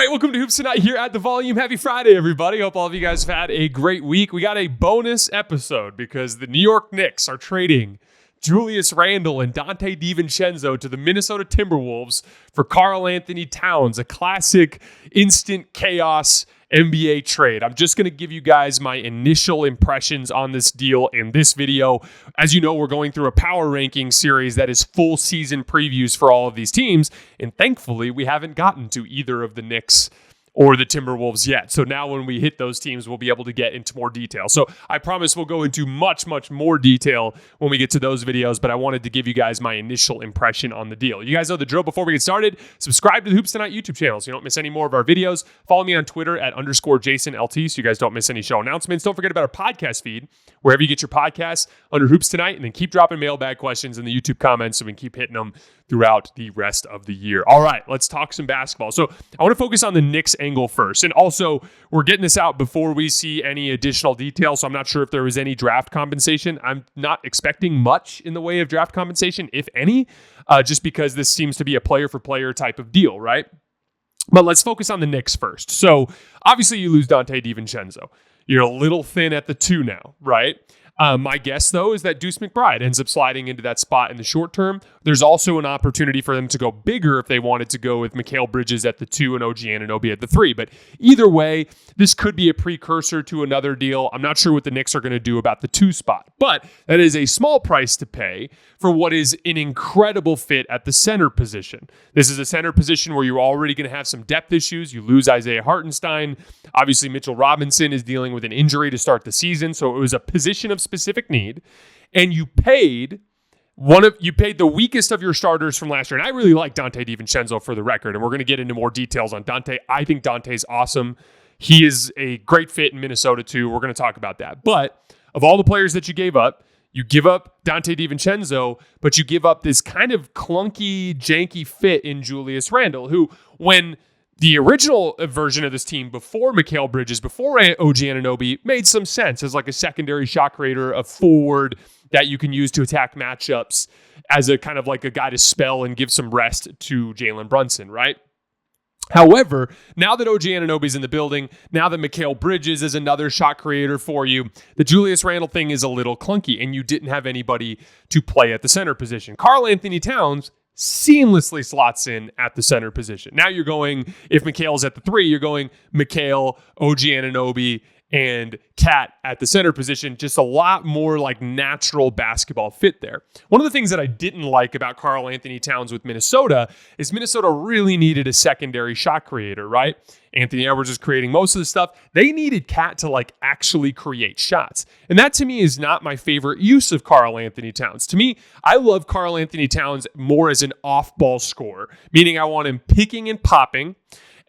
right, welcome to Hoops Tonight here at The Volume. Happy Friday, everybody. Hope all of you guys have had a great week. We got a bonus episode because the New York Knicks are trading Julius Randle and Donte DiVincenzo to the Minnesota Timberwolves for Karl-Anthony Towns, a classic instant chaos NBA trade. I'm just going to give you guys my initial impressions on this deal in this video. As you know, we're going through a power ranking series that is full season previews for all of these teams, and thankfully we haven't gotten to either of the Knicks or the Timberwolves yet. So now when we hit those teams, we'll be able to get into more detail. So I promise we'll go into much more detail when we get to those videos, but I wanted to give you guys my initial impression on the deal. You guys know the drill. Before we get started, subscribe to the Hoops Tonight YouTube channel so you don't miss any more of our videos. Follow me on Twitter at _JasonLT so you guys don't miss any show announcements. Don't forget about our podcast feed, wherever you get your podcasts, under Hoops Tonight, and then keep dropping mailbag questions in the YouTube comments so we can keep hitting them throughout the rest of the year. All right, let's talk some basketball. So I want to focus on the Knicks angle first. And also, we're getting this out before we see any additional details, so I'm not sure if there was any draft compensation. I'm not expecting much in the way of draft compensation, if any, just because this seems to be a player-for-player type of deal, right? But let's focus on the Knicks first. So obviously, you lose Donte DiVincenzo. You're a little thin at the 2 now, right? My guess, though, is that Deuce McBride ends up sliding into that spot in the short term. There's also an opportunity for them to go bigger if they wanted to go with Mikal Bridges at the 2 and OG Anunoby at the 3. But either way, this could be a precursor to another deal. I'm not sure what the Knicks are going to do about the 2 spot, but that is a small price to pay for what is an incredible fit at the center position. This is a center position where you're already going to have some depth issues. You lose Isaiah Hartenstein. Obviously, Mitchell Robinson is dealing with an injury to start the season, so it was a position of specific need, and you paid the weakest of your starters from last year. And I really like Donte DiVincenzo, for the record, and we're going to get into more details on Donte. I think Donte's awesome. He is a great fit in Minnesota too. We're going to talk about that. But of all the players that you gave up, you give up Donte DiVincenzo, but you give up this kind of clunky, janky fit in Julius Randle, who, when the original version of this team before Mikal Bridges, before OG Anunoby, made some sense as like a secondary shot creator, a forward that you can use to attack matchups as a kind of like a guy to spell and give some rest to Jalen Brunson, right? However, now that OG Anunoby's in the building, now that Mikal Bridges is another shot creator for you, the Julius Randle thing is a little clunky, and you didn't have anybody to play at the center position. Karl-Anthony Towns seamlessly slots in at the center position. Now you're going, if Mikal's at the 3, you're going Mikal, OG Anunoby, and Cat at the center position. Just a lot more like natural basketball fit there. One of the things that I didn't like about Karl-Anthony Towns with Minnesota is Minnesota really needed a secondary shot creator, right? Anthony Edwards is creating most of the stuff. They needed Cat to like actually create shots. And that to me is not my favorite use of Karl-Anthony Towns. To me, I love Karl-Anthony Towns more as an off-ball scorer, meaning I want him picking and popping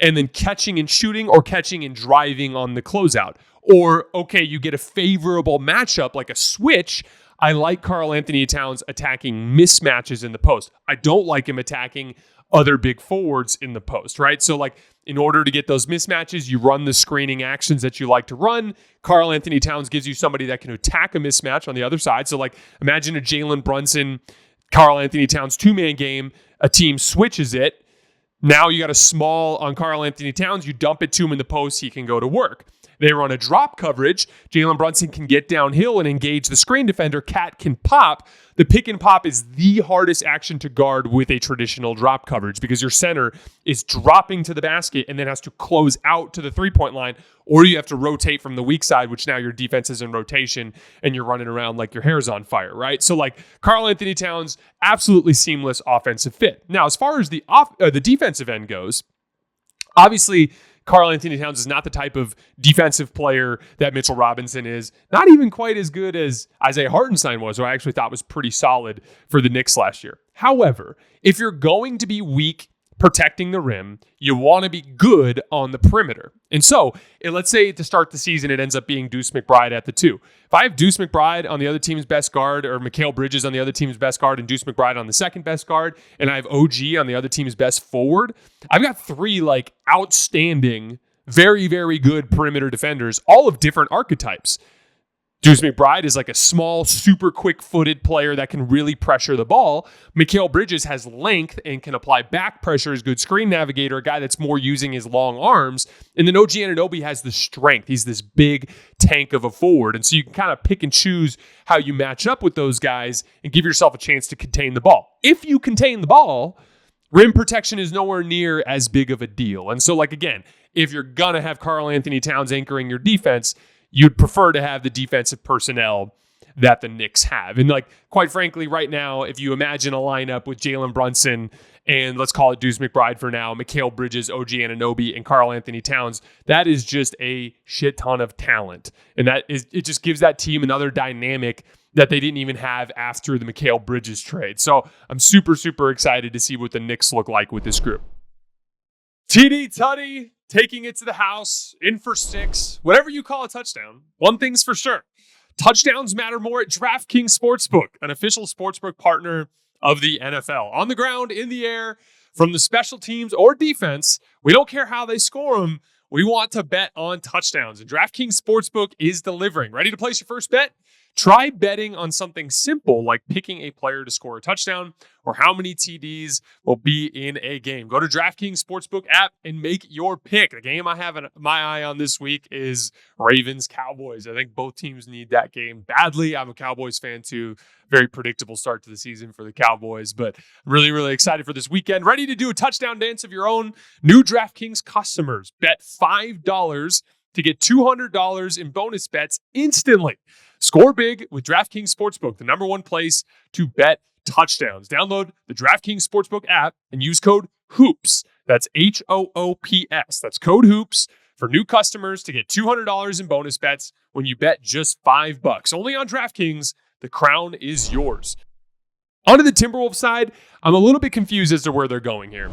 and then catching and shooting, or catching and driving on the closeout. Or, okay, you get a favorable matchup like a switch. I like Karl-Anthony Towns attacking mismatches in the post. I don't like him attacking other big forwards in the post, right? So like, in order to get those mismatches, you run the screening actions that you like to run. Karl-Anthony Towns gives you somebody that can attack a mismatch on the other side. So like, imagine a Jalen Brunson, Karl-Anthony Towns 2-man game. A team switches it. Now you got a small on Karl-Anthony Towns. You dump it to him in the post. He can go to work. They run a drop coverage. Jalen Brunson can get downhill and engage the screen defender. Cat can pop. The pick and pop is the hardest action to guard with a traditional drop coverage because your center is dropping to the basket and then has to close out to the three-point line, or you have to rotate from the weak side, which now your defense is in rotation and you're running around like your hair's on fire, right? So like Karl-Anthony Towns, absolutely seamless offensive fit. Now, as far as the defensive end goes, obviously, Karl-Anthony Towns is not the type of defensive player that Mitchell Robinson is. Not even quite as good as Isaiah Hartenstein was, who I actually thought was pretty solid for the Knicks last year. However, if you're going to be weak protecting the rim, you want to be good on the perimeter. And so, let's say to start the season, it ends up being Deuce McBride at the 2. If I have Deuce McBride on the other team's best guard, or Mikal Bridges on the other team's best guard, and Deuce McBride on the second best guard, and I have OG on the other team's best forward, I've got 3 like outstanding, very, very good perimeter defenders, all of different archetypes. Deuce McBride is like a small, super quick-footed player that can really pressure the ball. Mikal Bridges has length and can apply back pressure, is a good screen navigator, a guy that's more using his long arms. And then OG Anunoby has the strength. He's this big tank of a forward. And so you can kind of pick and choose how you match up with those guys and give yourself a chance to contain the ball. If you contain the ball, rim protection is nowhere near as big of a deal. And so, like, again, if you're going to have Karl-Anthony Towns anchoring your defense, you'd prefer to have the defensive personnel that the Knicks have. And, like, quite frankly, right now, if you imagine a lineup with Jalen Brunson and let's call it Deuce McBride for now, Mikal Bridges, OG Anunoby, and Karl-Anthony Towns, that is just a shit ton of talent. And it just gives that team another dynamic that they didn't even have after the Mikal Bridges trade. So I'm super, super excited to see what the Knicks look like with this group. TD Tutty taking it to the house, in for 6, whatever you call a touchdown. One thing's for sure. Touchdowns matter more at DraftKings Sportsbook, an official sportsbook partner of the NFL. On the ground, in the air, from the special teams or defense, we don't care how they score them. We want to bet on touchdowns, and DraftKings Sportsbook is delivering. Ready to place your first bet? Try betting on something simple like picking a player to score a touchdown or how many TDs will be in a game. Go to DraftKings Sportsbook app and make your pick. The game I have my eye on this week is Ravens-Cowboys. I think both teams need that game badly. I'm a Cowboys fan too. Very predictable start to the season for the Cowboys, but really, really excited for this weekend. Ready to do a touchdown dance of your own? New DraftKings customers bet $5 to get $200 in bonus bets instantly. Score big with DraftKings Sportsbook, the number one place to bet touchdowns. Download the DraftKings Sportsbook app and use code HOOPS. That's HOOPS. That's code HOOPS for new customers to get $200 in bonus bets when you bet just $5. Only on DraftKings. The crown is yours. Onto the Timberwolves side, I'm a little bit confused as to where they're going here.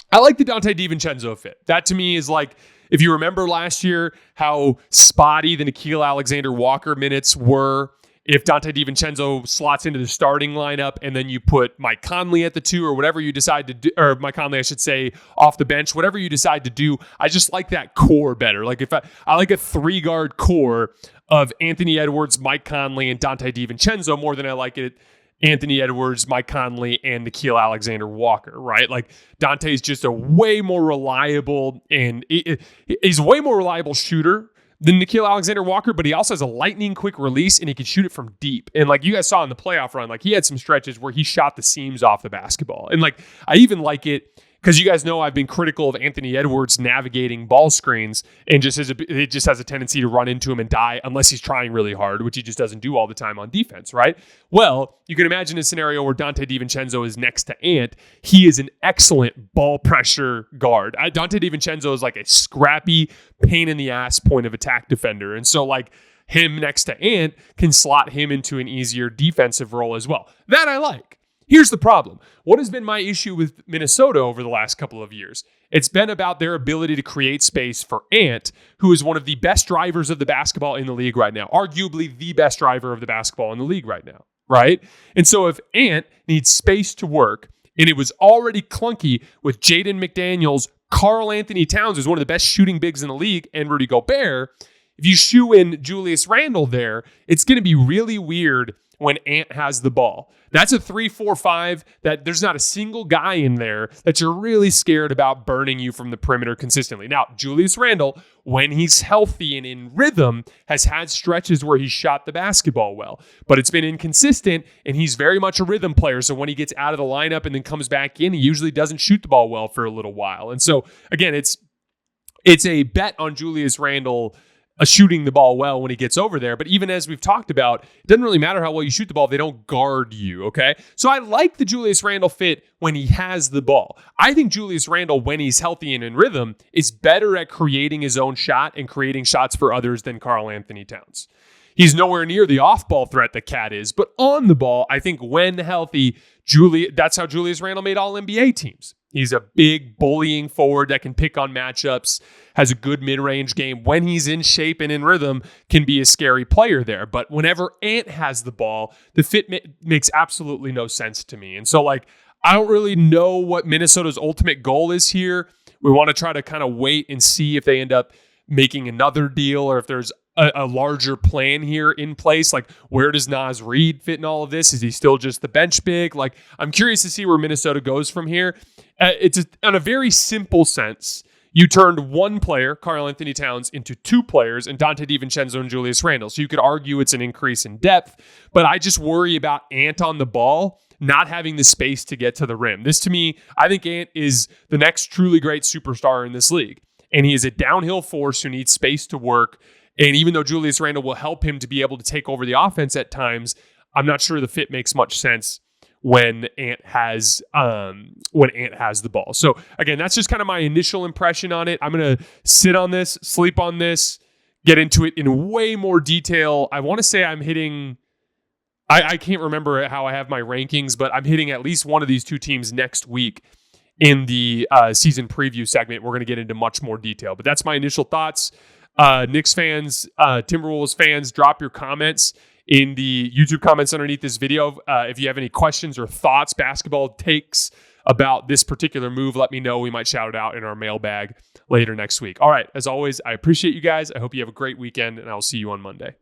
I like the Donte DiVincenzo fit. That to me is like, if you remember last year, how spotty the Nickeil Alexander-Walker minutes were. If Donte DiVincenzo slots into the starting lineup and then you put Mike Conley at the 2 or whatever you decide to do, or Mike Conley, I should say, off the bench, whatever you decide to do, I just like that core better. Like if I like a 3-guard core of Anthony Edwards, Mike Conley, and Donte DiVincenzo more than I like it Anthony Edwards, Mike Conley, and Nickeil Alexander-Walker, right? Like Donte is just a way more reliable and he's a way more reliable shooter than Nickeil Alexander-Walker, but he also has a lightning quick release and he can shoot it from deep. And like you guys saw in the playoff run, like he had some stretches where he shot the seams off the basketball. And like I even like it because you guys know I've been critical of Anthony Edwards navigating ball screens and it just has a tendency to run into him and die unless he's trying really hard, which he just doesn't do all the time on defense, right? Well, you can imagine a scenario where Donte DiVincenzo is next to Ant. He is an excellent ball pressure guard. Donte DiVincenzo is like a scrappy, pain in the ass point of attack defender. And so like him next to Ant can slot him into an easier defensive role as well. That I like. Here's the problem. What has been my issue with Minnesota over the last couple of years? It's been about their ability to create space for Ant, who is one of the best drivers of the basketball in the league right now, arguably the best driver of the basketball in the league right now, right? And so if Ant needs space to work, and it was already clunky with Jaden McDaniels, Karl-Anthony Towns is one of the best shooting bigs in the league, and Rudy Gobert, if you shoe in Julius Randle there, it's going to be really weird when Ant has the ball. That's a 3-4-5 that there's not a single guy in there that you're really scared about burning you from the perimeter consistently. Now, Julius Randle, when he's healthy and in rhythm, has had stretches where he shot the basketball well, but it's been inconsistent and he's very much a rhythm player. So when he gets out of the lineup and then comes back in, he usually doesn't shoot the ball well for a little while. And so again, it's a bet on Julius Randle shooting the ball well when he gets over there. But even as we've talked about, it doesn't really matter how well you shoot the ball if they don't guard you, okay? So I like the Julius Randle fit when he has the ball. I think Julius Randle, when he's healthy and in rhythm, is better at creating his own shot and creating shots for others than Karl-Anthony Towns. He's nowhere near the off-ball threat that Cat is, but on the ball, I think when healthy, that's how Julius Randle made All-NBA teams. He's a big bullying forward that can pick on matchups, has a good mid-range game. When he's in shape and in rhythm, can be a scary player there. But whenever Ant has the ball, the fit makes absolutely no sense to me. And so, like, I don't really know what Minnesota's ultimate goal is here. We want to try to kind of wait and see if they end up making another deal or if there's a larger plan here in place? Like, where does Naz Reid fit in all of this? Is he still just the bench big? Like, I'm curious to see where Minnesota goes from here. On a very simple sense, you turned one player, Karl-Anthony Towns, into two players, and Donte DiVincenzo and Julius Randle. So you could argue it's an increase in depth, but I just worry about Ant on the ball not having the space to get to the rim. This, to me, I think Ant is the next truly great superstar in this league. And he is a downhill force who needs space to work. And even though Julius Randle will help him to be able to take over the offense at times, I'm not sure the fit makes much sense when Ant has the ball. So again, that's just kind of my initial impression on it. I'm going to sit on this, sleep on this, get into it in way more detail. I want to say I'm hitting, I can't remember how I have my rankings, but I'm hitting at least one of these two teams next week in the season preview segment. We're going to get into much more detail, but that's my initial thoughts. Knicks fans, Timberwolves fans, drop your comments in the YouTube comments underneath this video. If you have any questions or thoughts, basketball takes about this particular move, let me know. We might shout it out in our mailbag later next week. All right. As always, I appreciate you guys. I hope you have a great weekend, and I'll see you on Monday.